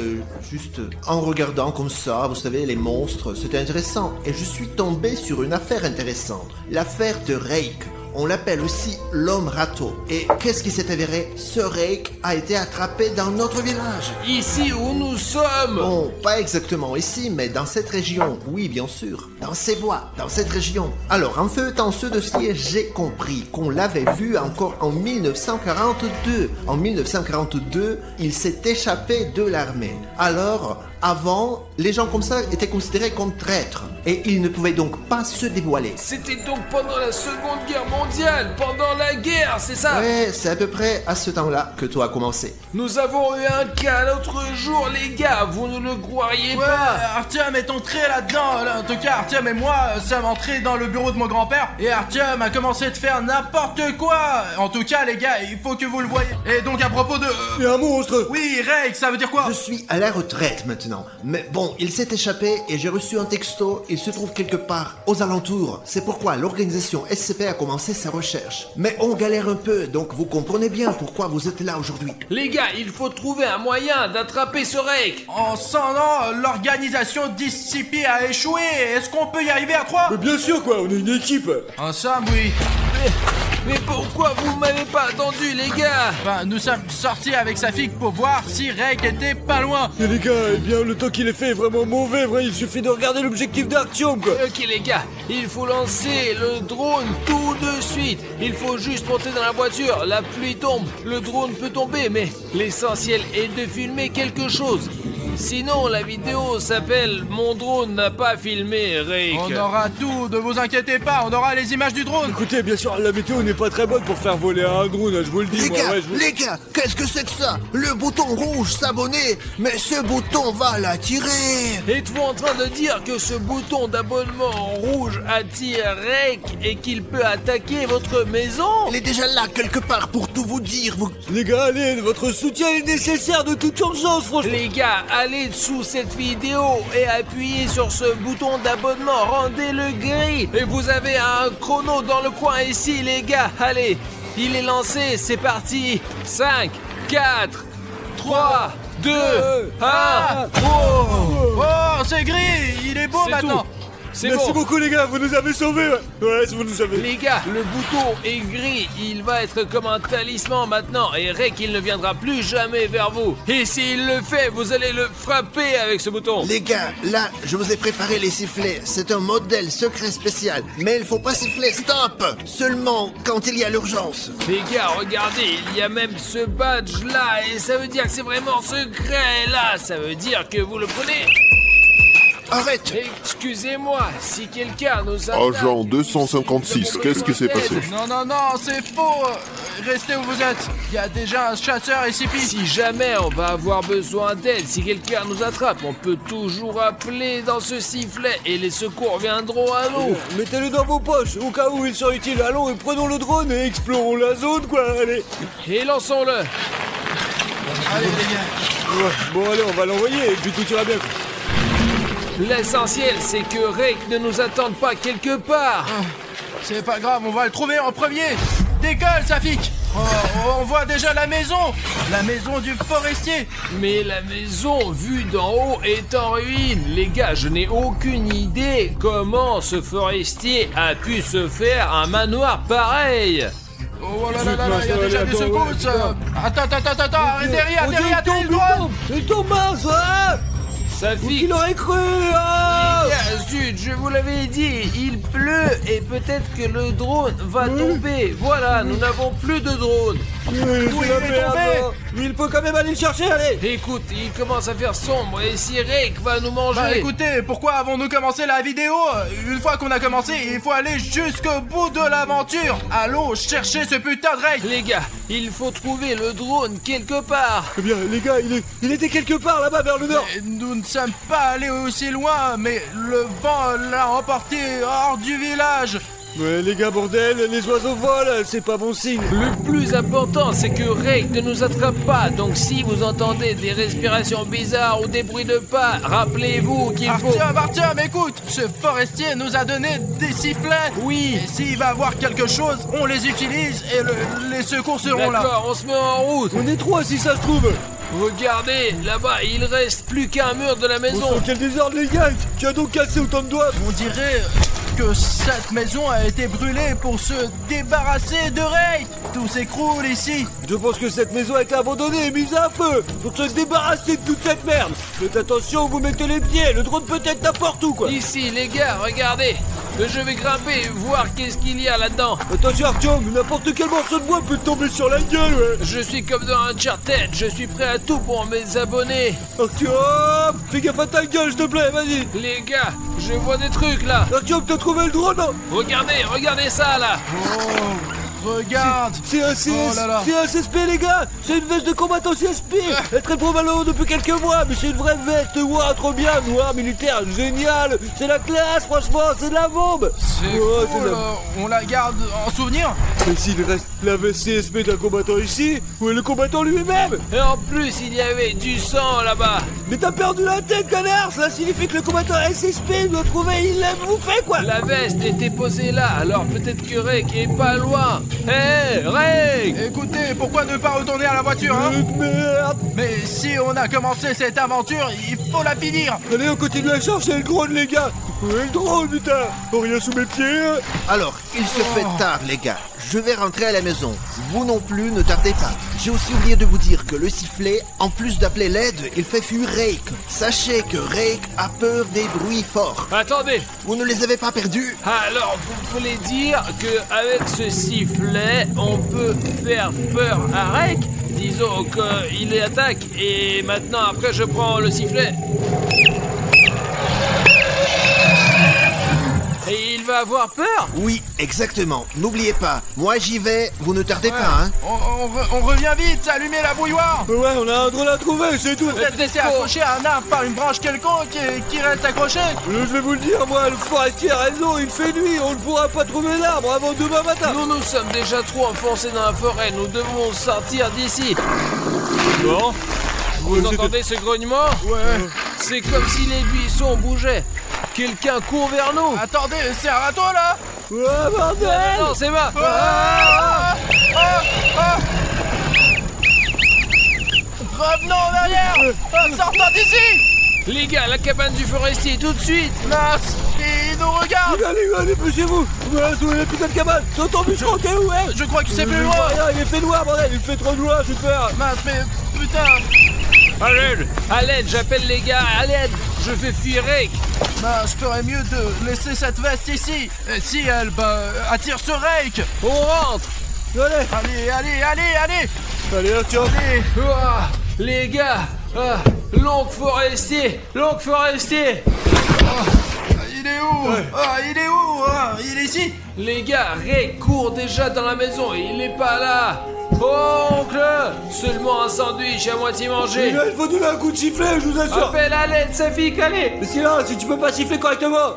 juste en regardant comme ça, vous savez, les monstres, c'était intéressant. Et je suis tombé sur une affaire intéressante, l'affaire de Rake. On l'appelle aussi l'homme râteau. Et qu'est-ce qui s'est avéré? Ce Rake a été attrapé dans notre village. Ici où nous sommes. Bon, pas exactement ici, mais dans cette région. Oui, bien sûr. Dans ces bois, dans cette région. Alors, en feuilletant ce dossier, j'ai compris qu'on l'avait vu encore en 1942. En 1942, il s'est échappé de l'armée. Alors, avant, les gens comme ça étaient considérés comme traîtres. Et ils ne pouvaient donc pas se dévoiler. C'était donc pendant la Seconde Guerre mondiale, pendant la guerre, c'est ça? Ouais, c'est à peu près à ce temps-là que tout a commencé. Nous avons eu un cas l'autre jour, les gars, vous ne le croiriez pas? Artyom est entré là-dedans. En tout cas, Artyom et moi sommes entrés dans le bureau de mon grand-père et Artyom a commencé de faire n'importe quoi. En tout cas, les gars, il faut que vous le voyez. Et donc, à propos de... Il y a un monstre. Oui, Rake, ça veut dire quoi? Je suis à la retraite maintenant. Mais bon, il s'est échappé et j'ai reçu un texto. Il se trouve quelque part aux alentours. C'est pourquoi l'organisation SCP a commencé sa recherche. Mais on galère un peu, donc vous comprenez bien pourquoi vous êtes là aujourd'hui. Les gars, il faut trouver un moyen d'attraper ce Rake. En 100 ans, l'organisation d'SCP a échoué. Est-ce qu'on peut y arriver à 3? Mais bien sûr quoi, on est une équipe. Ensemble, oui. Mais pourquoi vous m'avez pas attendu, les gars? Enfin, nous sommes sortis avec Safik pour voir si Rake était pas loin. Et les gars, eh bien le temps qu'il est fait est vraiment mauvais, vrai. Il suffit de regarder l'objectif d'Artyom quoi. Ok les gars, il faut lancer le drone tout de suite. Il faut juste monter dans la voiture, la pluie tombe, le drone peut tomber, mais l'essentiel est de filmer quelque chose. Sinon, la vidéo s'appelle « Mon drone n'a pas filmé, Rake ». On aura tout, ne vous inquiétez pas, on aura les images du drone. Écoutez, bien sûr, la météo n'est pas très bonne pour faire voler un drone, je vous le dis. Les gars, qu'est-ce que c'est que ça? Le bouton rouge s'abonner, mais ce bouton va l'attirer. Êtes-vous en train de dire que ce bouton d'abonnement rouge attire Rake et qu'il peut attaquer votre maison? Il est déjà là quelque part pour tout vous dire. Les gars, allez, votre soutien est nécessaire de toute urgence, franchement. Les gars, allez dessous cette vidéo et appuyez sur ce bouton d'abonnement, rendez-le gris. Et vous avez un chrono dans le coin ici, les gars. Allez, il est lancé, c'est parti. 5, 4, 3, 2, 1. Oh, c'est gris, il est beau C'est maintenant. tout. C'est Merci bon. beaucoup les gars, vous nous avez sauvés. Ouais, vous nous avez. Les gars, le bouton est gris, il va être comme un talisman maintenant et Rake il ne viendra plus jamais vers vous. Et s'il le fait, vous allez le frapper avec ce bouton. Les gars, là, je vous ai préparé les sifflets. C'est un modèle secret spécial. Mais il faut pas siffler, stop! Seulement quand il y a l'urgence. Les gars, regardez, il y a même ce badge là et ça veut dire que c'est vraiment secret là. Ça veut dire que vous le prenez. Arrête! Excusez-moi, si quelqu'un nous a... Agent 256, qu'est-ce qui s'est passé? Non, c'est faux. Restez où vous êtes. Il y a déjà un chasseur SCP. Si jamais on va avoir besoin d'aide, si quelqu'un nous attrape, on peut toujours appeler dans ce sifflet et les secours viendront à nous. Mettez-le dans vos poches, au cas où il sera utile. Allons et prenons le drone et explorons la zone, quoi, allez. Et lançons-le. Allez les gars. Ouais, bon, allez, on va l'envoyer et puis tout ira bien. L'essentiel, c'est que Rake ne nous attende pas quelque part. C'est pas grave, on va le trouver en premier. Décolle, Safik. Oh, on voit déjà la maison du forestier. Mais la maison, vue d'en haut, est en ruine. Les gars, je n'ai aucune idée comment ce forestier a pu se faire un manoir pareil. Oh là là là là, il y a déjà des secousses. Attends, arrêtez, le drone. Il tombe mince, hein. Safik, Qui l'aurait cru, hein. zut, je vous l'avais dit, il pleut et peut-être que le drone va tomber. Voilà, nous n'avons plus de drone. Oui, il est tombé. Mais il peut quand même aller le chercher, allez. Écoute, il commence à faire sombre et si Rake va nous manger... Bah écoutez, pourquoi avons-nous commencé la vidéo? Une fois qu'on a commencé, il faut aller jusqu'au bout de l'aventure. Allons chercher ce putain de Rake. Les gars, il faut trouver le drone quelque part. Eh bien, les gars, il était quelque part là-bas vers le nord. Et nous ne sommes pas allés aussi loin, mais le vent l'a emporté hors du village. Ouais, les gars, bordel, les oiseaux volent, c'est pas bon signe. Le plus important, c'est que Rake ne nous attrape pas. Donc si vous entendez des respirations bizarres ou des bruits de pas, rappelez-vous qu'il faut... Artyom, écoute, ce forestier nous a donné des sifflets. Oui. Et s'il va voir quelque chose, on les utilise et les secours seront là. D'accord, on se met en route. On est trois si ça se trouve. Regardez, là-bas, il reste plus qu'un mur de la maison. Oh, quel désordre, les gars. Qui a donc cassé autant de doigts? On dirait que cette maison a été brûlée pour se débarrasser de Rake. Tout s'écroule ici. Je pense que cette maison a été abandonnée et mise à feu pour se débarrasser de toute cette merde. Faites attention, vous mettez les pieds, le drone peut être n'importe où quoi. Ici, les gars, regardez. Je vais grimper, voir qu'est-ce qu'il y a là-dedans. Attention Artyom, n'importe quel morceau de bois peut te tomber sur la gueule, ouais. Je suis comme dans Uncharted, je suis prêt à tout pour mes abonnés. Artyom, fais gaffe à ta gueule, s'il te plaît, vas-y. Les gars, je vois des trucs là. Artyom, t'as trouvé le drone, hein? Regardez ça là. Regarde. C'est un CSP les gars. C'est une veste de combattant CSP. Elle est très probablement depuis quelques mois, mais c'est une vraie veste. Ouah, trop bien, noir, militaire, génial. C'est la classe, franchement, c'est de la bombe. C'est cool, on la garde en souvenir. Mais s'il reste la veste CSP d'un combattant ici, où est le combattant lui-même? Et en plus, il y avait du sang là-bas. Mais t'as perdu la tête, connard. Cela signifie que le combattant SSP doit trouver, il l'a bouffé quoi. La veste était posée là, alors peut-être que Rake est pas loin. Hé, Rake! Écoutez, pourquoi ne pas retourner à la voiture, hein? Merde. Mais si on a commencé cette aventure, il faut la finir. Allez, on continue à chercher le drone, les gars. Où est le drone, putain? Oh, rien sous mes pieds. Alors, il se fait tard, les gars. Je vais rentrer à la maison. Vous non plus, ne tardez pas. J'ai aussi oublié de vous dire que le sifflet, en plus d'appeler l'aide, il fait fuir Rake. Sachez que Rake a peur des bruits forts. Attendez, Vous ne les avez pas perdus? alors vous voulez dire qu'avec ce sifflet, on peut faire peur à Rake? Disons qu'il attaque et maintenant après je prends le sifflet. Et il va avoir peur? Oui, exactement. N'oubliez pas, moi j'y vais, vous ne tardez pas, hein. On revient vite, allumez la bouilloire. Ouais, on a un drone à trouver, c'est tout. Peut-être laisser accrocher à un arbre par une branche quelconque qui reste accroché. Je vais vous le dire, moi, le forestier a raison, il fait nuit, on ne pourra pas trouver l'arbre avant demain matin. Nous sommes déjà trop enfoncés dans la forêt, nous devons sortir d'ici. Bon. Vous entendez ce grognement? Ouais. C'est comme si les buissons bougeaient. Quelqu'un court vers nous. Attendez, c'est un râteau là. Ouais, bordel. Non, c'est moi. Revenons en arrière. Sortons d'ici. Les gars, la cabane du forestier, tout de suite. Mince, il nous regarde. Allez, poussez-vous. Voilà, où est la putain de cabane? T'entends bûcheron, t'es où, hein? Je crois que c'est plus Je loin. vois rien, il fait noir, bordel, il fait trop noir, j'ai peur. Mince, mais putain. À l'aide, j'appelle les gars, à l'aide. Je fais fuir Rake. Je ferais mieux de laisser cette veste ici. Et si elle, attire ce Rake. On rentre. Allez. Allez, Artyom. Allez. Ouah, les gars, l'oncle forestier. Il est où? Il est ici. Les gars, Rake court déjà dans la maison et il n'est pas là. Oncle, seulement un sandwich à moitié mangé. Il faut donner un coup de sifflet, je vous assure. Appelle à l'aide, Safik, allez. Mais silence, si tu peux pas siffler correctement.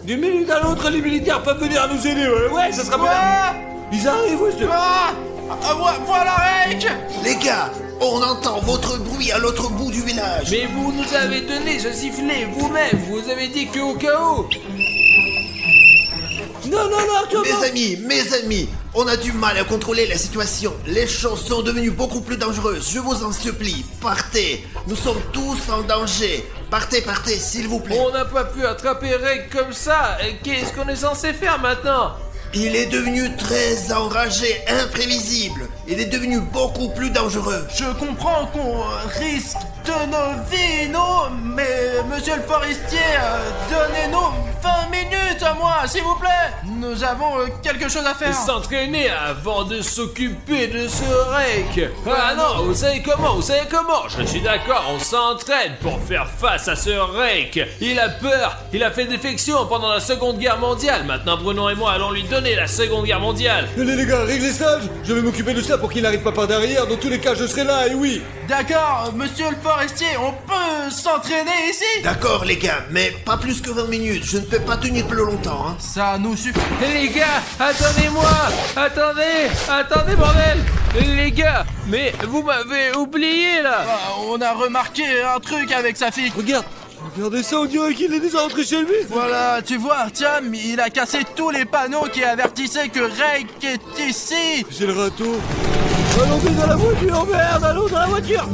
D'une minute à l'autre, les militaires peuvent venir nous aider, ouais, ça sera bien. Ils arrivent, ouais, Voilà Rake. Les gars, on entend votre bruit à l'autre bout du village. Mais vous nous avez donné ce sifflet vous-même. Vous avez dit que au cas où. Non, Artyom. Mes amis, on a du mal à contrôler la situation. Les choses sont devenues beaucoup plus dangereuses. Je vous en supplie, partez. Nous sommes tous en danger. Partez, s'il vous plaît. On n'a pas pu attraper Rake comme ça. Et qu'est-ce qu'on est censé faire maintenant? Il est devenu très enragé, imprévisible. Il est devenu beaucoup plus dangereux. Je comprends qu'on risque de nos vies, non? Mais monsieur le forestier, donnez-nous 20 minutes à moi, s'il vous plaît. Nous avons quelque chose à faire. S'entraîner avant de s'occuper de ce Rake. Ah non, vous savez comment? Je suis d'accord, on s'entraîne pour faire face à ce Rake. Il a peur, il a fait défection pendant la Seconde Guerre mondiale. Maintenant Bruno et moi allons lui donner la Seconde Guerre mondiale. Allez les gars, réglez ça. Je vais m'occuper de ça pour qu'il n'arrive pas par derrière. Dans tous les cas, je serai là, et oui. D'accord, monsieur le forestier, on peut s'entraîner ici? D'accord les gars, mais pas plus que 20 minutes. Je ne peux pas tenir plus longtemps, hein. Ça nous suffit. Les gars, attendez-moi. Attendez bordel. Les gars, mais vous m'avez oublié là. On a remarqué un truc avec sa fille. Regardez ça, on dirait qu'il est déjà rentré chez lui. Voilà, tu vois, Artyom, il a cassé tous les panneaux qui avertissaient que Rake est ici. C'est le râteau. Allons dans la voiture, merde, allons dans la voiture.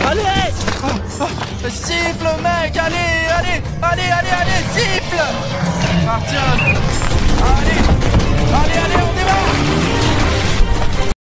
Allez! Siffle, mec! Allez, siffle! Arthur,